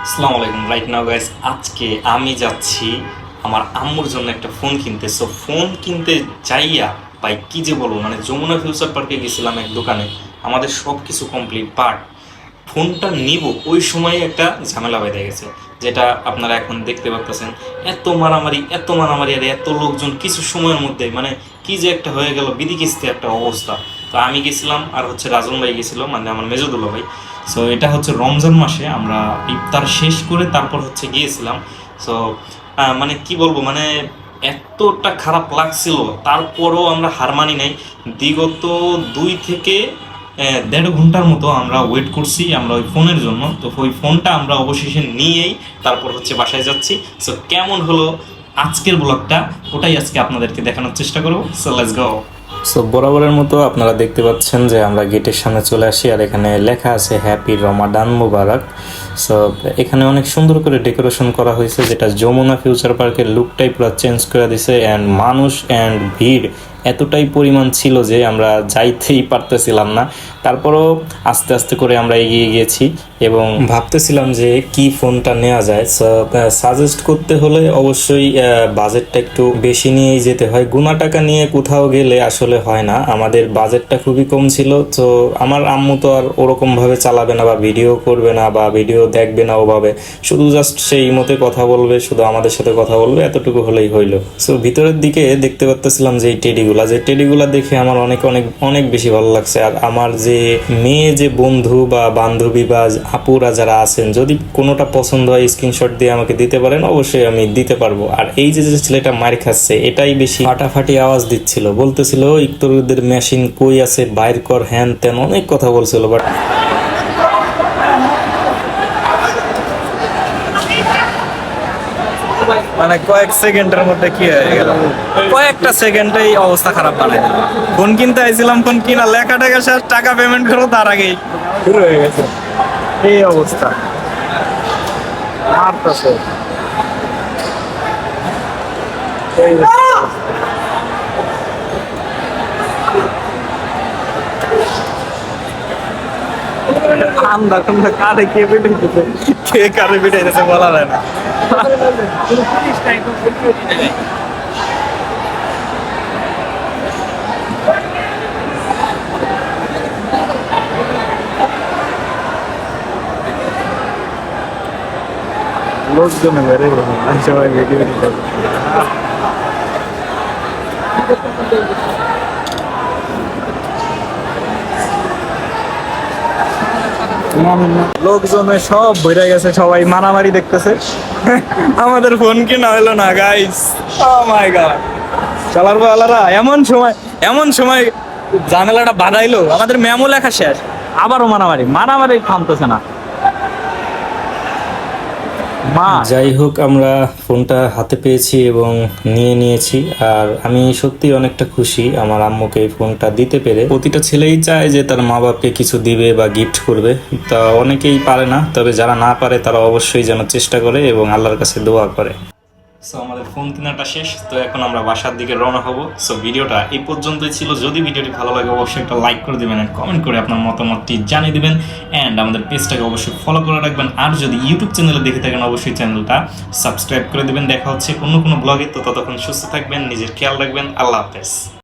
আসসালামু আলাইকুম। Right now guys, আজকে আমি যাচ্ছি আমার আম্মুর জন্য একটা ফোন কিনতে। সো ফোন কিনতে যাইয়া ভাই কি যে বলবো, মানে যমুনা ফিউচার পার্কে গেছিলাম এক দোকানে, আমাদের সব কিছু কমপ্লিট, বাট ফোনটা নিব ওই সময় একটা ঝামেলা বেঁধে গেছে, যেটা আপনারা এখন দেখতে পাচ্ছেন। এত মারামারি আর এত লোকজন কিছু সময়ের মধ্যে, মানে কি যে একটা হয়ে গেল, বিদিকিস্তে একটা অবস্থা। তো আমি গেছিলাম আর হচ্ছে রাজন ভাই গেছিল, মানে আমার মেজদুল্লা ভাই। সো এটা হচ্ছে রমজান মাসে আমরা ইফতার শেষ করে তারপর হচ্ছে গিয়েছিলাম। সো মানে কি বলবো, মানে এতটা খারাপ লাগছিল, তারপরও আমরা হার মানি নাই। বিগত 2 থেকে 1.5 ঘন্টার মতো আমরা ওয়েট করছি আমরা ওই ফোনের জন্য। তো ওই ফোনটা আমরা অবশেষে নিয়েই তারপর হচ্ছে বাসায় যাচ্ছি। সো কেমন হলো আজকের ব্লগটা, ওটাই আজকে আপনাদেরকে দেখানোর চেষ্টা করবো। So let's go. সো বরাবরের মতো আপনারা দেখতে পাচ্ছেন যে আমরা গেটের সামনে চলে আসি, আর এখানে লেখা আছে হ্যাপি রমাদান মুবারক। সো এখানে অনেক সুন্দর করে ডেকোরেশন করা হয়েছে, যেটা যমুনা ফিউচার পার্কের লুকটাই পুরো চেঞ্জ করে দিছে। অ্যান্ড মানুষ অ্যান্ড ভিড় এতটাই পরিমাণ ছিল যে আমরা যাইতেই পারতেছিলাম না। তারপরও আস্তে আস্তে করে আমরা এগিয়ে গিয়েছি এবং ভাবতেছিলাম যে কি ফোনটা নেওয়া যায়। সাজেস্ট করতে হলে অবশ্যই বাজেটটা একটু বেশি নিয়েই যেতে হয়। গুনা টাকা নিয়ে কোথাও গেলে আসলে হয় না। আমাদের বাজেটটা খুবই কম ছিল, তো আমার আম্মু তো আর ওরকমভাবে চালাবে না বা ভিডিও করবে না বা ভিডিও দেখবে না ওভাবে, শুধু জাস্ট সেই মতে কথা বলবে, শুধু আমাদের সাথে কথা বলবে, এতটুকু হলেই হইলো। সো ভিতরের দিকে দেখতে পাচ্ছিলাম যে টেডিগুলা দেখে আমার অনেক অনেক অনেক বেশি ভালো লাগছে। আর আমার যে মেয়ে যে বন্ধু বা বান্ধবী বা আপুরা যারা আছেন, যদি কোনোটা পছন্দ হয় স্ক্রিনশট দিয়ে আমাকে দিতে পারেন, অবশ্যই আমি দিতে পারবো। আর এই যে যে ছেলেটা মার খাচ্ছে, এটাই বেশি ফাটাফাটি আওয়াজ দিচ্ছিল, বলতেছিল ইকতরুদের মেশিন কই আছে, বাইর কর, হ্যান ত্যান, অনেক কথা বলছিল। বাট মানে কয়েক সেকেন্ডের মধ্যে কি হয়ে গেল, কয়েকটা সেকেন্ডেই অবস্থা খারাপ বানাই দিল। ফোন কিনতে আইছিলাম, ফোন কিনা লেখা টাকা শেষ, টাকা পেমেন্ট করো তার আগেই শুরু হয়ে গেছে এই অবস্থা। মারতেছে ঠান্ডা ঠান্ডা, কারে কে পিটাইতেছে, কে কারে পিটাইতেছে বলা যায় না। লোকজন বেড়ে সবাই ভিডিও দিতে লোকজনে সব ভরে গেছে, সবাই মারামারি দেখতেছে। আমাদের ফোন কিনা হলো না গাইস। ও মাই গড, চালার বালারা এমন সময় ঝামেলাটা বাধাইলো, আমাদের মেমো লেখা শেষ, আবারও মারামারি থামতেছে না। যাই হোক, আমরা ফোনটা হাতে পেয়েছি এবং নিয়েছি। আর আমি সত্যি অনেকটা খুশি আমার আম্মুকে এই ফোনটা দিতে পেরে। প্রতিটা ছেলেই চায় যে তার মা বাপকে কিছু দিবে বা গিফট করবে, তা অনেকেই পারে না, তবে যারা না পারে তারা অবশ্যই যেন চেষ্টা করে এবং আল্লাহর কাছে দোয়া করে। সো আমাদের ফোন কেনাটা শেষ, তো এখন আমরা বাসার দিকে রওনা হব। সো ভিডিওটা এই পর্যন্তই ছিল। যদি ভিডিওটি ভালো লাগে অবশ্যই একটা লাইক করে দেবেন, এন্ড কমেন্ট করে আপনার মতামতটি জানিয়ে দেবেন, অ্যান্ড আমাদের পেজটাকে অবশ্যই ফলো করে রাখবেন। আর যদি ইউটিউব চ্যানেলে দেখে থাকেন অবশ্যই চ্যানেলটা সাবস্ক্রাইব করে দেবেন। দেখা হচ্ছে অন্য কোনো ব্লগে। তো ততক্ষণ সুস্থ থাকবেন, নিজের খেয়াল রাখবেন। আল্লাহ হাফেজ।